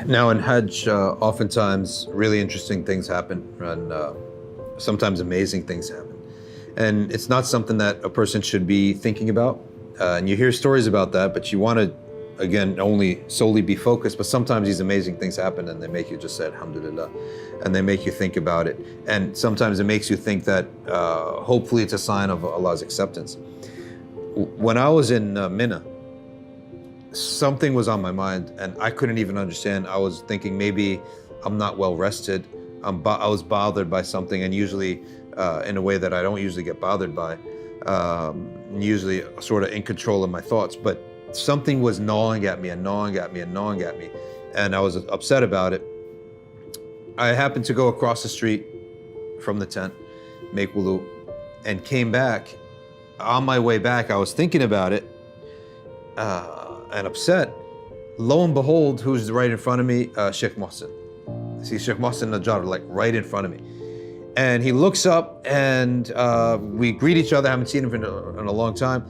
Now in Hajj, oftentimes really interesting things happen, and sometimes amazing things happen. And it's not something that a person should be thinking about. And you hear stories about that, but you want to, again, only solely be focused. But sometimes these amazing things happen and they make you just say, Alhamdulillah, and they make you think about it. And sometimes it makes you think that hopefully it's a sign of Allah's acceptance. When I was in Mina, something was on my mind and I couldn't even understand. I was thinking maybe I'm not well rested. I was bothered by something, and usually in a way that I don't usually get bothered by, usually sort of in control of my thoughts. But something was gnawing at me and gnawing at me and gnawing at me, and I was upset about it. I happened to go across the street from the tent, make wudu, and came back. On my way back, I was thinking about it and upset. Lo and behold, who's right in front of me? Sheikh Mohsen. I see Sheikh Mohsen Najjar, like right in front of me. And he looks up and we greet each other. I haven't seen him in a long time.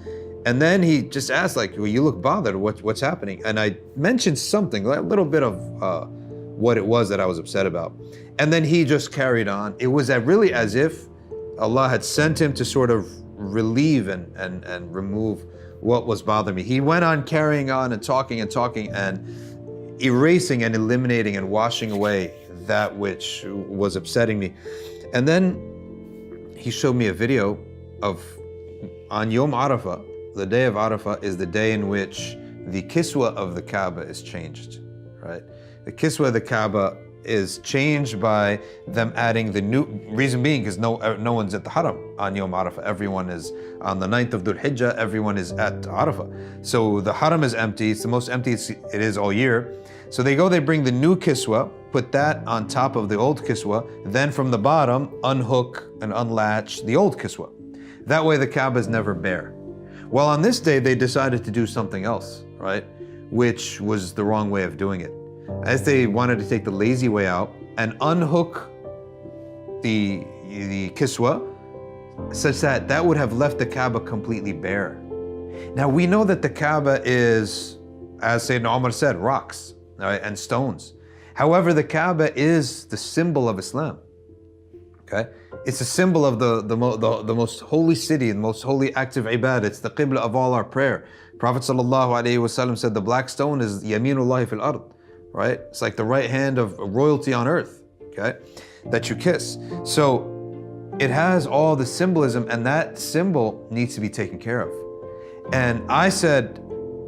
And then he just asked, like, well, you look bothered, what's happening? And I mentioned something, like a little bit of what it was that I was upset about. And then he just carried on. It was really as if Allah had sent him to sort of relieve and remove what was bothering me. He went on carrying on and talking and erasing and eliminating and washing away that which was upsetting me. And then he showed me a video of, on Yom Arafah, the day of Arafah is the day in which the kiswa of the Kaaba is changed, right? The kiswa of the Kaaba is changed by them adding the new, reason being because no one's at the Haram on Yom Arafah. Everyone is on the 9th of Dhul Hijjah, everyone is at Arafah. So the Haram is empty, it's the most empty it is all year. So they bring the new kiswa, put that on top of the old kiswa, then from the bottom, unhook and unlatch the old kiswa. That way the Kaaba is never bare. Well, on this day, they decided to do something else, right? Which was the wrong way of doing it. As they wanted to take the lazy way out and unhook the kiswa, such that would have left the Kaaba completely bare. Now we know that the Kaaba is, as Sayyidina Umar said, rocks, right, and stones. However, the Kaaba is the symbol of Islam. Okay, it's a symbol of the most holy city, the most holy act of ibadah. It's the qibla of all our prayer. Prophet ﷺ said the black stone is Yaminullahi fil ard. Right? It's like the right hand of royalty on earth, okay, that you kiss. So it has all the symbolism, and that symbol needs to be taken care of. And I said,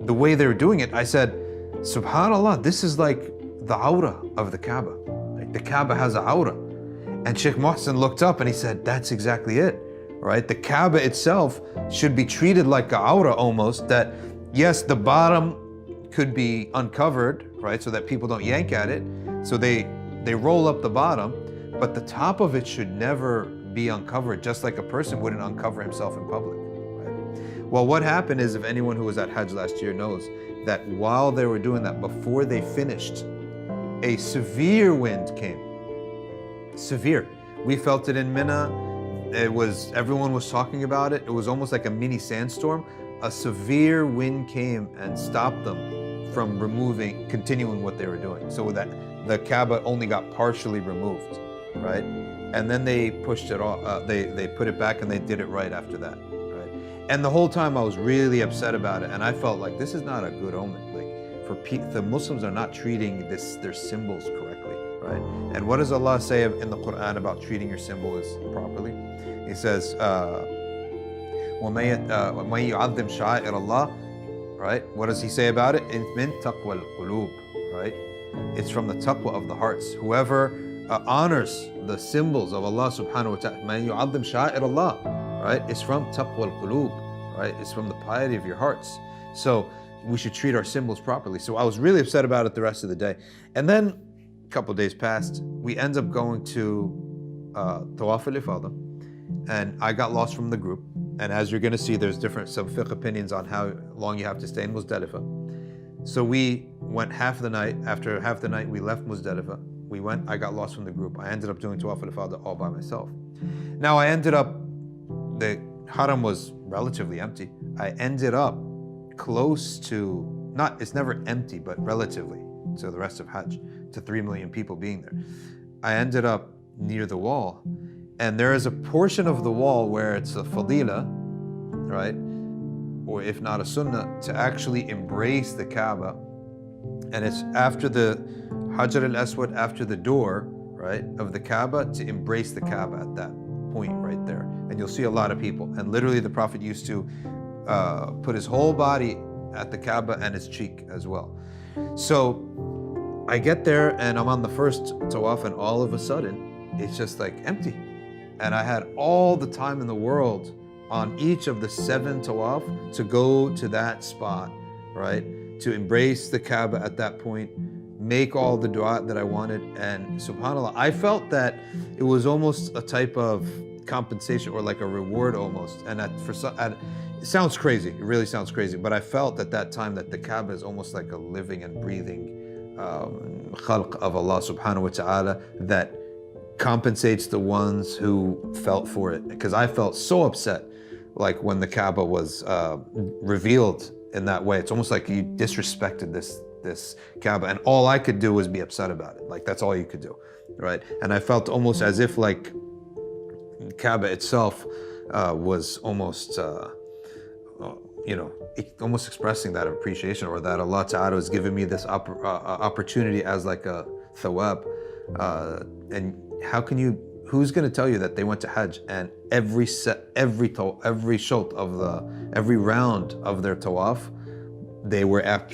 the way they were doing it, I said, subhanAllah, this is like the aura of the Kaaba. Like the Kaaba has an aura. And Sheikh Mohsen looked up and he said, that's exactly it, right? The Kaaba itself should be treated like an aura almost, that yes, the bottom could be uncovered, right, so that people don't yank at it. So they roll up the bottom, but the top of it should never be uncovered, just like a person wouldn't uncover himself in public, right? Well, what happened is, if anyone who was at Hajj last year knows, that while they were doing that, before they finished, a severe wind came. Severe. We felt it in Mina. Everyone was talking about it. It was almost like a mini sandstorm. A severe wind came and stopped them from continuing what they were doing. So that the Kaaba only got partially removed, right? And then they pushed it off, they put it back and they did it right after that, right? And the whole time I was really upset about it, and I felt like this is not a good omen. Like the Muslims are not treating their symbols correctly, right? And what does Allah say in the Quran about treating your symbols properly? He says, وَمَن يُعَظِّمْ شَعَائِرَ اللَّهِ. Right? What does he say about it? It's min taqwa al-qulub, right? It's from the taqwa of the hearts. Whoever honors the symbols of Allah subhanahu wa ta'ala, man yu'adhim sha'ir Allah, right? It's from taqwa al-qulub, right? It's from the piety of your hearts. So we should treat our symbols properly. So I was really upset about it the rest of the day. And then a couple of days passed, we end up going to Tawaf al-Ifadah, and I got lost from the group. And as you're going to see, there's some fiqh opinions on how long you have to stay in Muzdalifah. So we went half the night. After half the night, we left Muzdalifah. I got lost from the group. I ended up doing Tawaf al-Ifadah all by myself. Now the Haram was relatively empty. I ended up close to, it's never empty, but relatively, to the rest of Hajj, to 3 million people being there. I ended up near the wall, and there is a portion of the wall where it's a fadila, right? Or if not a sunnah, to actually embrace the Kaaba. And it's after the Hajar al-Aswad, after the door, right, of the Kaaba, to embrace the Kaaba at that point right there. And you'll see a lot of people. And literally the Prophet used to put his whole body at the Kaaba and his cheek as well. So I get there and I'm on the first tawaf, and all of a sudden it's just like empty. And I had all the time in the world on each of the 7 tawaf to go to that spot, right? To embrace the Kaaba at that point, make all the dua that I wanted. And subhanAllah, I felt that it was almost a type of compensation, or like a reward almost. And it sounds crazy, it really sounds crazy, but I felt at that time that the Kaaba is almost like a living and breathing khalq of Allah subhanahu wa ta'ala that compensates the ones who felt for it. Because I felt so upset, like when the Kaaba was revealed in that way. It's almost like you disrespected this Kaaba, and all I could do was be upset about it. Like that's all you could do, right? And I felt almost as if like Kaaba itself was almost, almost expressing that appreciation, or that Allah Ta'ala was giving me this opportunity as like a thawab. And how can you? Who's going to tell you that they went to Hajj and every shot of every round of their tawaf, they were of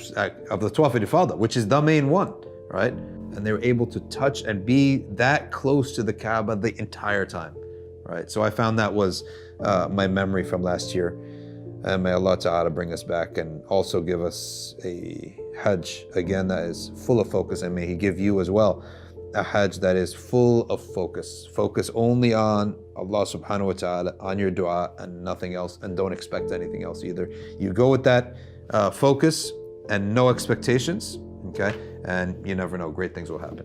the tawaf al-ifada, which is the main one, right? And they were able to touch and be that close to the Kaaba the entire time, right? So I found that was my memory from last year. And may Allah Ta'ala bring us back and also give us a Hajj again that is full of focus, and may He give you as well a Hajj that is full of focus. Focus only on Allah subhanahu wa ta'ala, on your dua and nothing else, and don't expect anything else either. You go with that focus and no expectations, okay? And you never know, great things will happen.